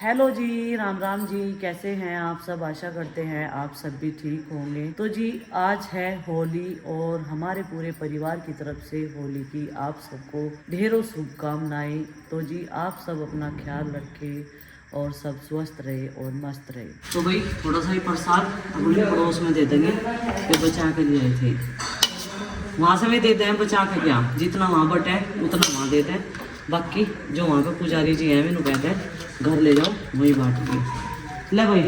Hello जी, राम राम जी। कैसे हैं आप सब? आशा करते हैं आप सब भी ठीक होंगे। तो जी आज है होली और हमारे पूरे परिवार की तरफ से होली की आप सबको ढेरों शुभकामनाएं। तो जी आप सब अपना ख्याल रखें और सब स्वस्थ रहे और मस्त रहे। तो भाई थोड़ा सा ही प्रसाद अपने पड़ोस में दे देंगे, ये बचा के लिए आए थे। वहाँ से भी देते हैं बचा के, क्या जितना वहाँ बटे उतना वहाँ देते हैं, बाकी जो वहाँ पे पुजारी जी हैं मैंने कहते हैं घर ले जाओ वही बांट के ले भाई।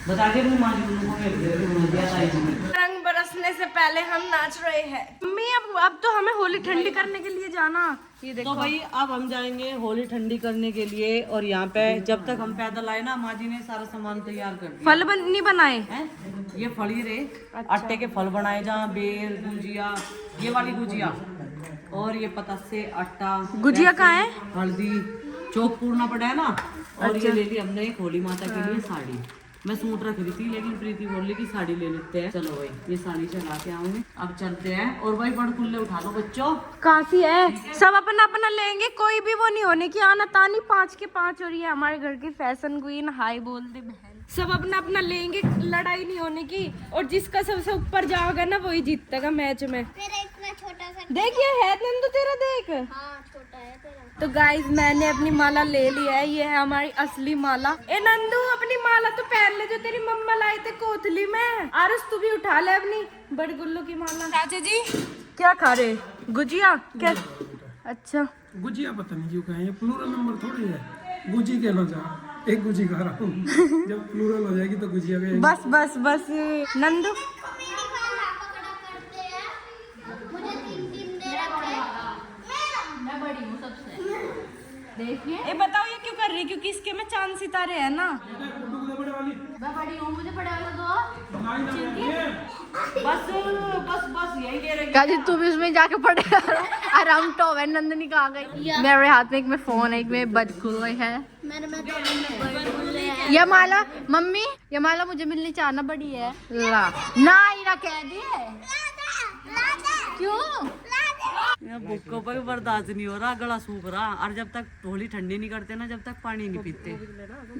बता के रंग बरसने से पहले हम नाच रहे हैं। मम्मी अब तो हमें होली ठंडी करने के लिए जाना। ये देखो तो भाई अब हम जाएंगे होली ठंडी करने के लिए, और यहाँ पे जब तक हम पैदल आए ना, माँ जी ने सारा सामान तैयार कर दिया। फल नहीं बनाए हैं? ये फली रे आटे के फल बनाए, जहाँ बेल गुजिया, ये वाली गुजिया, और ये पतासे आटा। गुजिया कहाँ है? हल्दी चौक पूरना पड़ा है ना। और ये ले ली हमने एक होली माता के लिए साड़ी। मैं सूट रख रही थी लेकिन प्रीति बोल रही कि साड़ी ले लेते हैं। चलो भाई ये साड़ी चला के आऊंगी, अब चलते हैं। और भाई बड़ कुल्ले उठा लो बच्चों। काफी है, सब अपना अपना लेंगे, कोई भी वो नहीं होने की आना तानी 5 के 5। और ये हमारे घर की फैशन क्वीन हाई बोल दे बहन, सब अपना अपना लेंगे, लड़ाई नहीं होने की। और जिसका सबसे ऊपर जाओगा ना वही जीतेगा मैच में। मेरा इतना छोटा सा देखिए है नंदू तेरा, देख। हाँ छोटा है तेरा। तो गाइज मैंने अपनी माला ले लिया है, ये है हमारी असली माला। ए नंदू अपनी माला तो पहन ले जो तेरी मम्मा लाई थे कोथली में। आरस तू भी उठा ले अपनी बड़ गुल्लू की माला। चाचा जी क्या खा रहे? गुजिया क्या? अच्छा गुजिया पता नहीं क्यों कहें, ये प्लूरल नंबर थोड़ी है। गुजी कहना चाह, एक गुजी खा रहा हूँ। जब प्लूरल हो जाएगी तो गुजिया कहेंगे। बस बस बस नंदू देखिए। ए बताओ ये क्यों कर रही है? क्योंकि इसके में चांद सितारे हैं ना। मैं बड़ी हूँ, मुझे बड़ा वाला दो। बस बस बस यही कह रही है। तू भी उसमें जाके पढ़े और हम तो नंदनी कहाँ गई? मेरे हाथ में एक में फोन है, एक में बदखुल है। मेरे में तो ये माला मम्मी, ये माला मुझे मिलनी चाहना बड़ी है। ला ना इरा कह दिए क्यों? भूखों पर बर्दाश्त नहीं हो रहा, गला सूख रहा। और जब तक होली ठंडी नहीं करते ना, जब तक पानी नहीं पीते।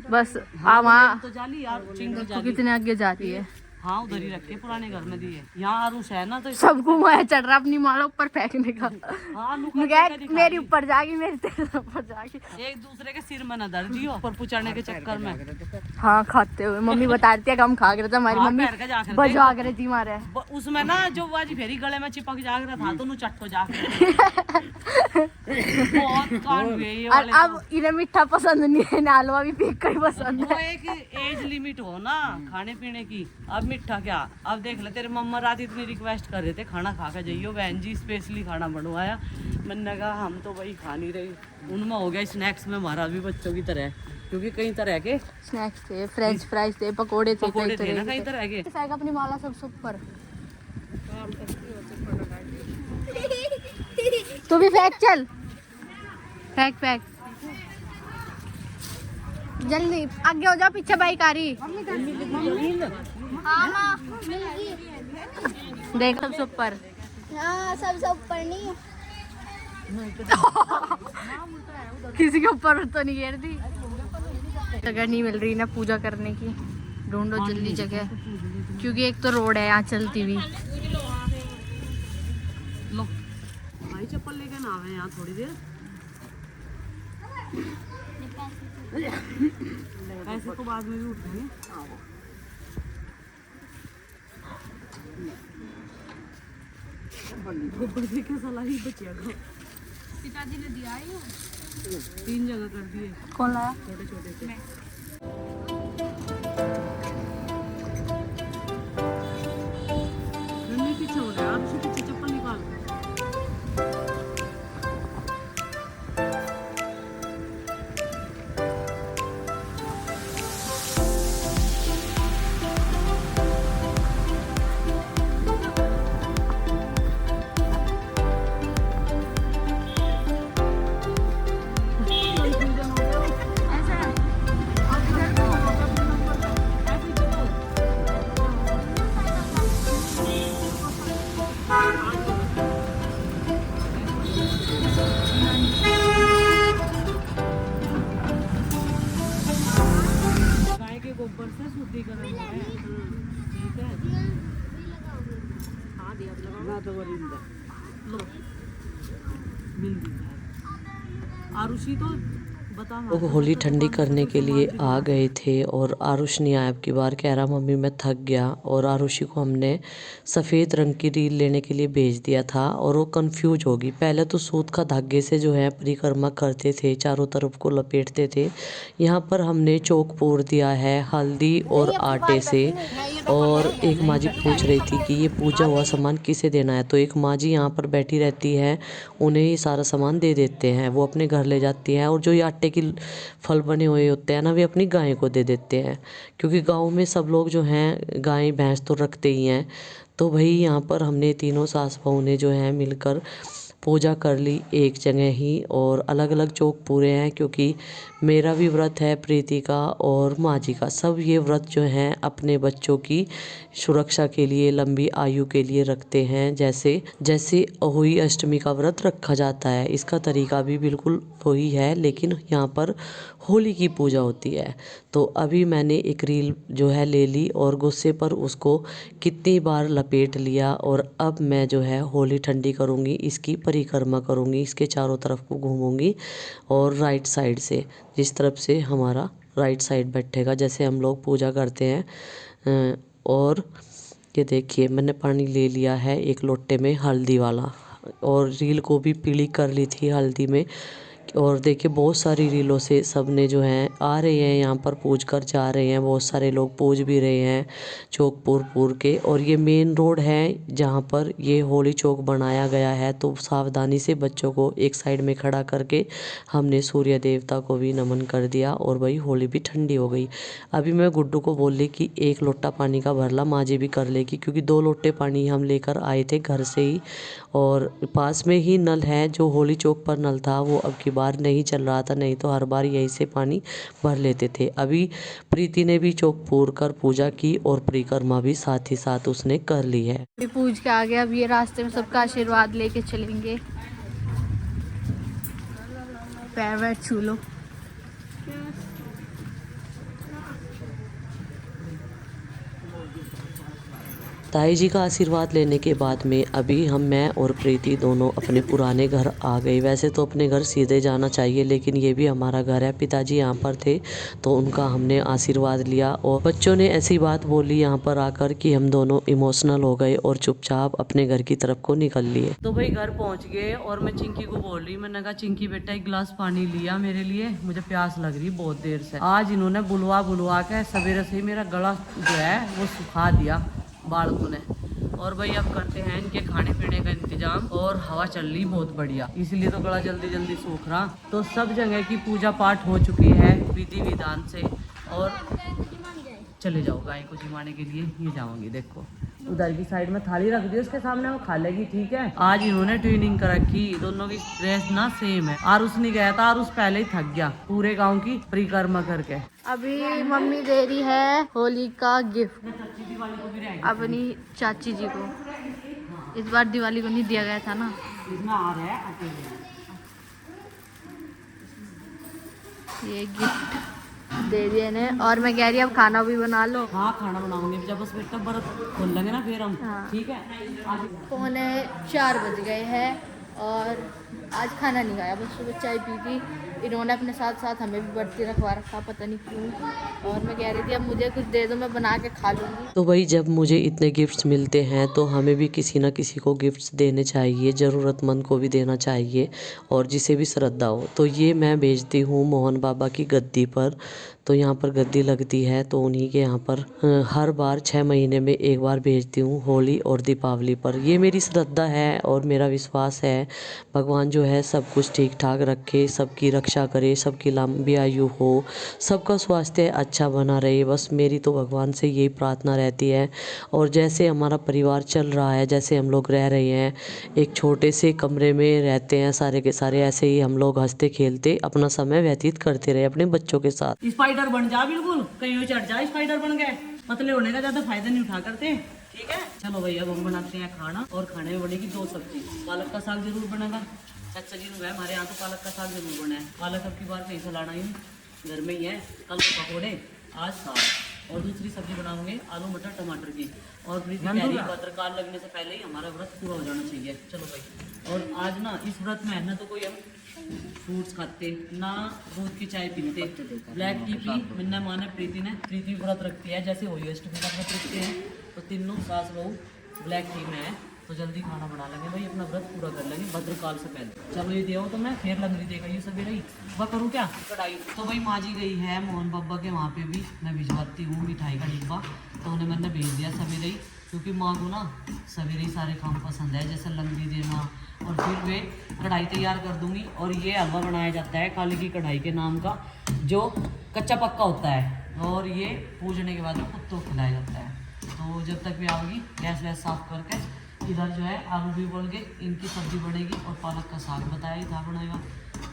बस आ वहाँ तो जाली यार चिंग तो जाली। कितने आगे जाती है। हाँ उधर ही रखे, पुराने घर में दिए। यहाँ आरूस है ना तो सबको मैं चढ़ रहा अपनी माला ऊपर फेंकने का। हाँ मेरी ऊपर जागी, मेरी तेरे ऊपर जागी। एक दूसरे के सिर में न दर्द दियो पर पुचड़ने के चक्कर में। हाँ खाते हुए मम्मी बता रही थी हम खा रहे थे, हमारी हाँ, मम्मी पैर का जाकर बजा रही थी मारे। उसमें ना जो बाजी फेरी गले में चिपक जाग रहा था तो नु चट्टो जाग बहुत कांड हुए ये और वाले। अब इन्हें मीठा पसंद नहीं है, इन्हें हलवा भी फीका ही पसंद वो है। एक एज लिमिट हो ना खाने पीने की। अब मीठा क्या, अब देख ले तेरे मम्मा रात इतनी रिक्वेस्ट कर रहे थे खाना खा के जाइयो, बहन जी स्पेशली खाना बनवाया। मैंने कहा हम तो वही खा नहीं रही। उनमें हो गया स्नैक्स में हमारा भी बच्चों की तरह, क्योंकि कई तरह के स्नैक्स थे, फ्रेंच फ्राइज थे, पकोड़े थे, पकौड़े थे ना कई तरह के। फेंक अपनी माला सबसे ऊपर। तू भी फेंक, चल फेंक फेंक जल्दी आगे हो जाओ, पीछे बाइक आ रही। हाँ माँ मिल गई। देख सबसे ऊपर। हाँ सबसे ऊपर नहीं। किसी के ऊपर तो नहीं गिर दी। जगह नहीं मिल रही ना पूजा करने की, ढूंढो जल्दी जगह, क्योंकि एक तो रोड है यहाँ चलती हुई। लो भाई चप्पल लेके ना आवे यहाँ थोड़ी देर। ऐसे तो बाद में भी उठेंगे। बड़ी के सलाह ही बचिया को पिताजी ने दिया है, 3 जगह कर दिए। कौन लाया? छोटे छोटे से। पीछे हो रहा है, आप पीछे चप्पल निकाल। टीका ठीक है ना तो वरिंदा लो मिल गई आरुषि तो बता लोग होली ठंडी करने के लिए आ गए थे और आरुष नहीं आया अब की बार, कह रहा मम्मी मैं थक गया। और आरुषि को हमने सफ़ेद रंग की रील लेने के लिए भेज दिया था और वो कंफ्यूज होगी। पहले तो सूत का धागे से जो है परिक्रमा करते थे, चारों तरफ को लपेटते थे। यहाँ पर हमने चौक पूर दिया है हल्दी और आटे से। और एक माँ जी पूछ रही थी कि ये पूजा हुआ सामान किसे देना है, तो एक माँ जी यहाँ पर बैठी रहती है, उन्हें ये सारा सामान दे देते हैं, वो अपने घर ले जाती हैं। और जो ये आटे की फल बने हुए होते हैं ना, वे अपनी गाय को दे देते हैं, क्योंकि गांव में सब लोग जो हैं गाय भैंस तो रखते ही हैं। तो भाई यहाँ पर हमने तीनों सास बहू ने जो है मिलकर पूजा कर ली एक जगह ही। और अलग अलग चौक पूरे हैं, क्योंकि मेरा भी व्रत है, प्रीति का और माँ जी का, सब ये व्रत जो हैं अपने बच्चों की सुरक्षा के लिए, लंबी आयु के लिए रखते हैं। जैसे अहोई अष्टमी का व्रत रखा जाता है, इसका तरीका भी बिल्कुल वही है, लेकिन यहाँ पर होली की पूजा होती है। तो अभी मैंने एक रील जो है ले ली और गुस्से पर उसको कितनी बार लपेट लिया। और अब मैं जो है होली ठंडी करूँगी, इसकी परिक्रमा करूँगी, इसके चारों तरफ को घूमूंगी। और राइट साइड से, जिस तरफ से हमारा राइट साइड बैठेगा, जैसे हम लोग पूजा करते हैं। और ये देखिए मैंने पानी ले लिया है एक लोटे में हल्दी वाला, और रील को भी पीली कर ली थी हल्दी में। और देखिए बहुत सारी रीलों से सब ने जो है आ रहे हैं यहाँ पर पूज कर जा रहे हैं, बहुत सारे लोग पूज भी रहे हैं चौक पूर के। और ये मेन रोड है जहाँ पर ये होली चौक बनाया गया है। तो सावधानी से बच्चों को एक साइड में खड़ा करके हमने सूर्य देवता को भी नमन कर दिया। और भाई होली भी ठंडी हो गई। अभी मैं गुड्डू को बोल ली कि एक लोटा पानी का भरला माँ जी भी कर लेगी, क्योंकि 2 लोटे पानी हम लेकर आए थे घर से ही। और पास में ही नल है, जो होली चौक पर नल था वो अब की बार नहीं चल रहा था, नहीं तो हर बार यहीं से पानी भर लेते थे। अभी प्रीति ने भी चौक पूर कर पूजा की और परिक्रमा भी साथ ही साथ उसने कर ली है। अभी पूज के आ गया, अब ये रास्ते में सबका आशीर्वाद लेके चलेंगे। पैर वैर छू लो। ताई जी का आशीर्वाद लेने के बाद में अभी मैं और प्रीति दोनों अपने पुराने घर आ गए। वैसे तो अपने घर सीधे जाना चाहिए, लेकिन ये भी हमारा घर है। पिताजी यहाँ पर थे तो उनका हमने आशीर्वाद लिया। और बच्चों ने ऐसी बात बोली यहाँ पर आकर कि हम दोनों इमोशनल हो गए और चुपचाप अपने घर की तरफ को निकल लिए। तो भाई घर पहुंच गए और मैं चिंकी को बोल रही, मैंने कहा चिंकी बेटा एक गिलास पानी लिया मेरे लिए, मुझे प्यास लग रही बहुत देर से। आज इन्होंने बुलवा के सवेरे से ही मेरा गला जो है वो सुखा दिया बालकों ने। और भाई अब करते हैं इनके खाने पीने का इंतजाम। और हवा चल रही बहुत बढ़िया, इसलिए तो गला जल्दी जल्दी सूख रहा। तो सब जगह की पूजा पाठ हो चुकी है विधि विधान से। और चले जाओ गाय को जिमाने के लिए, ये जाऊंगी। देखो उधर की साइड में थाली रख दी उसके सामने, वो खा लेगी, ठीक है। आज इन्होंने ट्विनिंग कर रखी, दोनों की ड्रेस ना सेम है। आरुष नहीं गया था, आरुष पहले ही थक गया पूरे गांव की परिक्रमा करके। अभी मम्मी दे रही है होली का गिफ्ट दिवाली को भी रहेगी अपनी चाची जी को। इस बार दिवाली को नहीं दिया गया था ना। इसमें आ रहा है आटे में। ये गिफ्ट दे दिए ने। और मैं कह रही अब खाना भी बना लो। हाँ खाना बनाऊंगी जब बस बेटा बर्फ खोल लेंगे ना फिर हम। हाँ। ठीक है। आज 4:45 बज गए हैं और आज खाना नहीं खाया, बस सुबह चाय पी थी। इन्होंने अपने साथ साथ हमें भी बढ़ती रखवा रखा, पता नहीं क्यों। और मैं कह रही थी अब मुझे कुछ दे दो, मैं बना के खा लूँगी। तो भाई जब मुझे इतने गिफ्ट्स मिलते हैं तो हमें भी किसी ना किसी को गिफ्ट्स देने चाहिए, ज़रूरतमंद को भी देना चाहिए और जिसे भी श्रद्धा हो। तो ये मैं भेजती हूँ मोहन बाबा की गद्दी पर। तो यहाँ पर गद्दी लगती है तो उन्हीं के यहाँ पर हर बार 6 महीने में एक बार भेजती हूँ, होली और दीपावली पर। ये मेरी श्रद्धा है और मेरा विश्वास है भगवान जो है सब कुछ ठीक ठाक रखे, सबकी रक्षा करे, सबकी लंबी आयु हो, सबका स्वास्थ्य अच्छा बना रहे। बस मेरी तो भगवान से यही प्रार्थना रहती है। और जैसे हमारा परिवार चल रहा है, जैसे हम लोग रह रहे हैं, एक छोटे से कमरे में रहते हैं सारे के सारे, ऐसे ही हम लोग हंसते खेलते अपना समय व्यतीत करते रहे अपने बच्चों के साथ। स्पाइडर बन जा, बिल्कुल कहीं चढ़ जा, स्पाइडर बन गए। पतले होने का ज्यादा फायदा नहीं उठा करते, ठीक है। चलो भैया अब हम बनाते हैं खाना और खाने में बनेगी 2 सब्जी। पालक का साग जरूर बनेगा, अच्छा जी है हमारे यहाँ तो पालक का साग जरूर बना है। पालक अब की बार कहीं से लाना ही घर में ही है, कल पकौड़े आज साग। और दूसरी सब्जी बनाऊंगे आलू मटर टमाटर की। और प्रीति कह रही है भद्रकाल लगने से पहले ही हमारा व्रत पूरा हो जाना चाहिए। चलो भाई, और आज ना इस व्रत में है ना तो कोई हम फ्रूट्स खाते ना, दूध की चाय पीते, ब्लैक टी पी। मैंने माने प्रीति व्रत रखती है, जैसे होली अष्टमी का व्रत रखते हैं तो तीनों सास बहू ब्लैक टी में है, तो जल्दी खाना बना लेंगे भाई, अपना व्रत पूरा कर लेंगे भद्रकाल से पहले। चलो ये दियो तो मैं फिर लंगरी देगा ये सभी रही वह करूँ क्या कढ़ाई। तो भाई माँ जी गई है मोहन बाबा के वहाँ पे भी, मैं भिजवाती हूँ मिठाई का डिब्बा, तो उन्हें मैंने भेज दिया सवेरे ही, क्योंकि माँ को ना सवेरे ही सारे काम पसंद है, जैसे लंगरी देना, और फिर वे कढ़ाई तैयार कर दूँगी। और ये हलवा बनाया जाता है काली की कढ़ाई के नाम का, जो कच्चा पक्का होता है, और ये पूजने के बाद कुत्तों को खिलाया जाता है। तो जब तक भी आओगी गैस वैस साफ करके, इधर जो है आलू भी बोल के इनकी सब्जी बनेगी, और पालक का साग बताया ही था बनाएगा।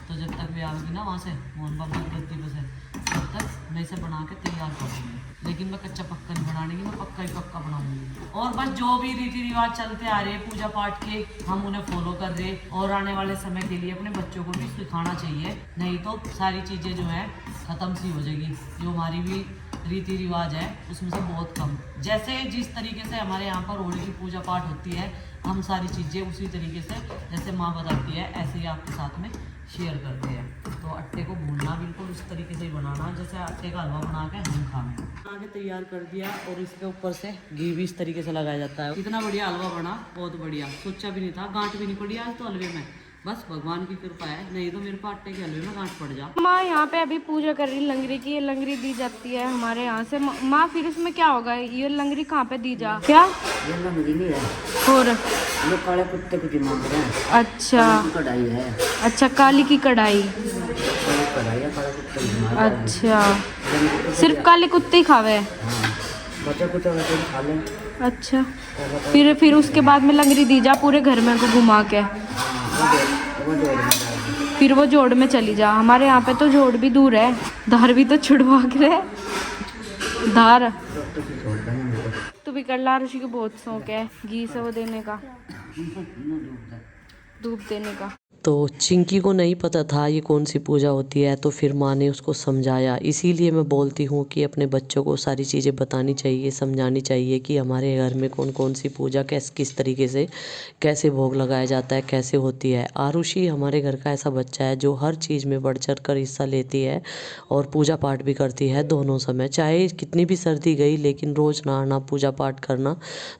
तो जब तक भी आओगी ना वहाँ से मोहन बाबा की गद्दी पे से, तब तक मैं इसे बना के तैयार कर दूँगी। लेकिन मैं कच्चा पक्का नहीं बनाने की, मैं पक्का ही पक्का बनाऊंगी। और बस जो भी रीति रिवाज चलते आ रहे पूजा पाठ के, हम उन्हें फॉलो कर रहे, और आने वाले समय के लिए अपने बच्चों को भी सिखाना चाहिए, नहीं तो सारी चीज़ें जो है ख़त्म सी हो जाएगी। जो हमारी भी रीति रिवाज है उसमें से बहुत कम, जैसे जिस तरीके से हमारे यहाँ पर होली की पूजा पाठ होती है, हम सारी चीज़ें उसी तरीके से जैसे माँ बताती है ऐसे ही आपके साथ में शेयर करते हैं। तो अट्टे को भूनना बिल्कुल उस तरीके से ही बनाना जैसे आटे का हलवा बना के हम खाएं। बना के तैयार कर दिया, और इसके ऊपर से घी भी इस तरीके से लगाया जाता है। इतना बढ़िया हलवा बना, बहुत बढ़िया, सोचा भी नहीं था, गांठ भी नहीं पड़ी आज तो हलवे में, बस भगवान की कृपा है, नहीं तो मेरे पास आटे के हलवे में गांठ पड़ जा। माँ यहाँ पे अभी पूजा कर रही लंगरी की, ये लंगरी दी जाती है हमारे यहाँ से। माँ फिर इसमें क्या होगा, ये लंगरी कहाँ पे दी जा, क्या ये लंगरी नहीं है, और ये काले कुत्ते को दिमाग है, अच्छा कढ़ाई है, अच्छा काली की कढ़ाई, कढ़ाई है, काले कुत्ते को दिमाग। अच्छा सिर्फ काले कुत्ते ही खावे, बच्चा कुछ वैसे खा ले। अच्छा फिर उसके बाद में लंगरी दी जा पूरे घर में को घुमा के, फिर वो जोड़ में चली जा। हमारे यहाँ पे तो जोड़ भी दूर है, धार भी तो छुड़वा के धार। तू भी कर ला, ऋषि को बहुत शौक है घी से वो देने का, धूप देने का। तो चिंकी को नहीं पता था ये कौन सी पूजा होती है, तो फिर माँ ने उसको समझाया। इसीलिए मैं बोलती हूँ कि अपने बच्चों को सारी चीज़ें बतानी चाहिए, समझानी चाहिए कि हमारे घर में कौन कौन सी पूजा किस तरीके से कैसे भोग लगाया जाता है, कैसे होती है। आरुषि हमारे घर का ऐसा बच्चा है जो हर चीज़ में बढ़ चढ़ कर हिस्सा लेती है, और पूजा पाठ भी करती है दोनों समय, चाहे कितनी भी सर्दी गई, लेकिन रोज़ नहाना पूजा पाठ करना।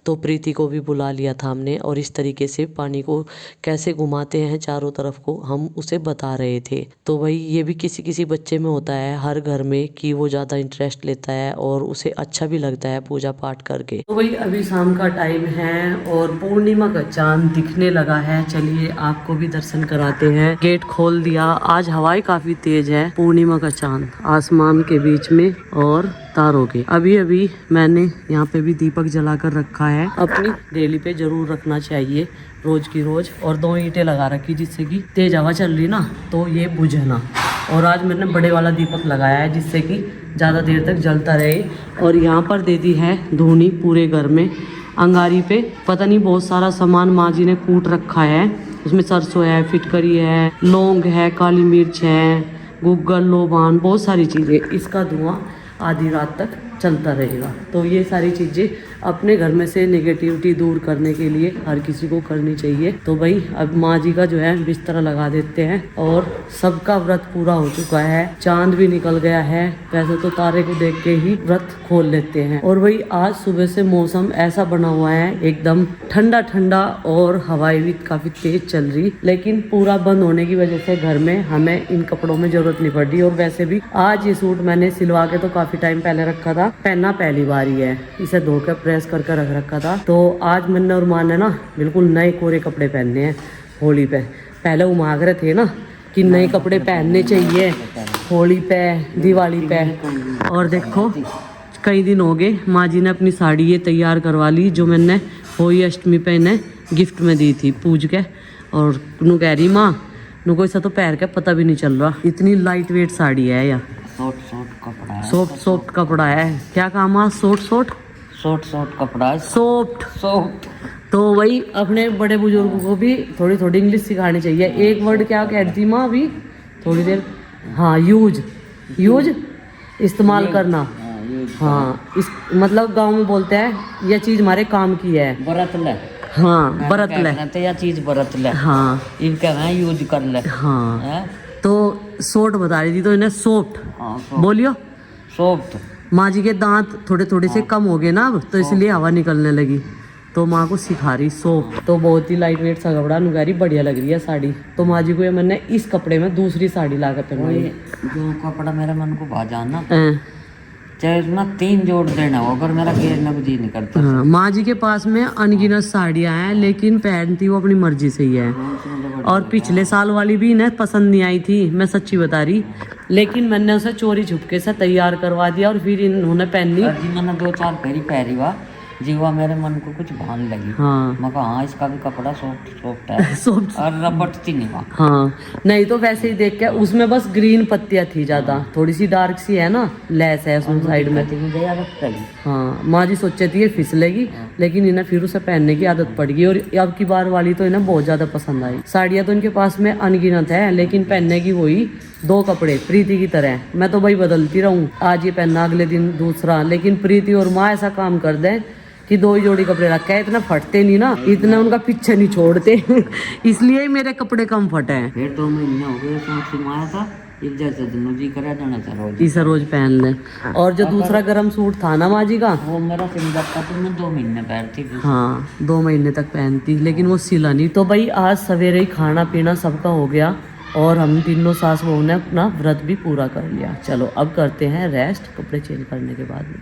तो प्रीति को भी बुला लिया था हमने, और इस तरीके से पानी को कैसे घुमाते हैं चारों तरफ को हम उसे बता रहे थे। तो भाई ये भी किसी किसी बच्चे में होता है हर घर में कि वो ज़्यादा इंटरेस्ट लेता है और उसे अच्छा भी लगता है पूजा पाठ करके। तो भाई अभी शाम का टाइम है और पूर्णिमा का चांद दिखने लगा है। चलिए आपको भी दर्शन कराते हैं। गेट खोल दिया, आज हवाएं काफी तेज है। पूर्णिमा का चांद आसमान के बीच में और तारों के। अभी अभी मैंने यहाँ पे भी दीपक जला कर रखा है, अपनी डेली पे जरूर रखना चाहिए रोज की रोज। और 2 ईंटें लगा रखी जिससे कि तेज हवा चल रही ना तो ये बुझे ना। और आज मैंने बड़े वाला दीपक लगाया है जिससे कि ज़्यादा देर तक जलता रहे। और यहाँ पर दे दी है धूनी पूरे घर में। अंगारी पे पता नहीं बहुत सारा सामान माँ जी ने कूट रखा है, उसमें सरसों है, फिटकरी है, लौंग है, काली मिर्च है, गुग्गल, लोबान, बहुत सारी चीज़ें। इसका धुआं आधी रात तक चलता रहेगा। तो ये सारी चीज़ें अपने घर में से नेगेटिविटी दूर करने के लिए हर किसी को करनी चाहिए। तो भाई अब माँ जी का जो है बिस्तर लगा देते हैं और सबका व्रत पूरा हो चुका है। चांद भी निकल गया है, वैसे तो तारे को देख के ही व्रत खोल लेते हैं। और भाई आज सुबह से मौसम ऐसा बना हुआ है एकदम ठंडा ठंडा और हवाएं भी काफ़ी तेज चल रही, लेकिन पूरा बंद होने की वजह से घर में हमें इन कपड़ों में ज़रूरत नहीं पड़ रही। और वैसे भी आज ये सूट मैंने सिलवा के तो काफ़ी टाइम पहले रखा था, पहनना पहली बार ही है, इसे धोकर प्रेस करके रख रखा था। तो आज मैंने और माँ ने ना बिल्कुल नए कोरे कपड़े पहनने हैं होली पे। पहले वो मांग रहे थे ना कि नए कपड़े पहनने चाहिए होली पे, दिवाली पे। और देखो कई दिन हो गए, माँ जी ने अपनी साड़ी ये तैयार करवा ली जो मैंने होली अष्टमी पे इन्हें गिफ्ट में दी थी पूज के। और नू कह रही माँ नू को ऐसा तो पैर के पता भी नहीं चल रहा, इतनी लाइट वेट साड़ी है या सॉफ्ट कपड़ा है। क्या काम है? सॉफ्ट कपड़ा है, सॉफ्ट। तो वही अपने बड़े बुजुर्गों को भी थोड़ी थोड़ी इंग्लिश सिखानी चाहिए। एक वर्ड क्या कह रही थी माँ अभी थोड़ी देर? हाँ, यूज इस्तेमाल करना। हाँ, इस मतलब गांव में बोलते हैं ये चीज हमारे काम की है। बरत ले। हाँ, बरत ले। तो यह चीज बरत ले। हाँ इनका है यूज कर ले। हाँ, हैं? तो सोट बता रही थी तो इन्हें सोट हाँ, बोलियो। सॉफ्ट। माँ जी के दांत थोड़े थोड़े से कम हो गए ना अब, तो इसलिए हवा निकलने लगी, तो माँ को सिखा रही सोप। तो बहुत ही लाइट वेट सा कपड़ा नुगारी, बढ़िया लग रही है साड़ी। तो माँ जी को ये मैंने इस कपड़े में दूसरी साड़ी ला कर पहनाई। जो कपड़ा मेरे मन को भा जाना, हैं। चाहे उसमें 3 जोड़ देना हो, अगर मेरा घेरने को जी नहीं करता। हाँ, माँ जी के पास में अनगिनत साड़ियाँ हैं, लेकिन पहनती वो अपनी मर्जी से ही है। और पिछले साल वाली भी इन्हें पसंद नहीं आई थी, मैं सच्ची बता रही, लेकिन मैंने उसे चोरी छुपके से तैयार करवा दिया और फिर इन्होंने पहन ली। जी मैंने 2-4 फेरी पहरी हुआ जीवा, मेरे मन को कुछ भान लगी। हाँ मैं कहा हाँ इसका भी कपड़ा सॉफ्ट है सोप। और रपटती नहीं वहाँ। हाँ, नहीं तो वैसे ही देख के उसमें बस ग्रीन पत्तियां थी ज्यादा, थोड़ी सी डार्क सी है ना, लेस है उसमें साइड में। हाँ, माँ जी सोचे थी ये फिसलेगी, लेकिन इन्हें फिर उसे पहनने की आदत पड़ गई और अब की बार वाली तो इन्हें बहुत ज्यादा पसंद आई। साड़ियाँ तो इनके पास में अनगिनत है, लेकिन पहनने की वही 2 कपड़े प्रीति की तरह। मैं तो भाई बदलती रहूं, आज ये पहनना अगले दिन दूसरा, लेकिन प्रीति और माँ ऐसा काम कर दें कि 2 ही जोड़ी कपड़े रखे हैं, इतना फटते नहीं ना, इतना उनका पीछे नहीं छोड़ते इसलिए ही मेरे कपड़े कम फटे हैं। फिर 2 महीने हो गए सूट सिलवाया था, इस जैसे दोनों जी करे जाना था रोज। इसे रोज पहन ले। और जो दूसरा गर्म सूट था ना माँ जी का, वो मेरा सिल जाता तो मैं 2 महीने पहनती थी। हाँ 2 महीने तक पहनती, लेकिन वो सिला नहीं। तो भाई आज सवेरे ही खाना पीना सबका हो गया और हम तीनों सास बहू ने अपना व्रत भी पूरा कर लिया। चलो अब करते हैं रेस्ट, कपड़े चेंज करने के बाद में।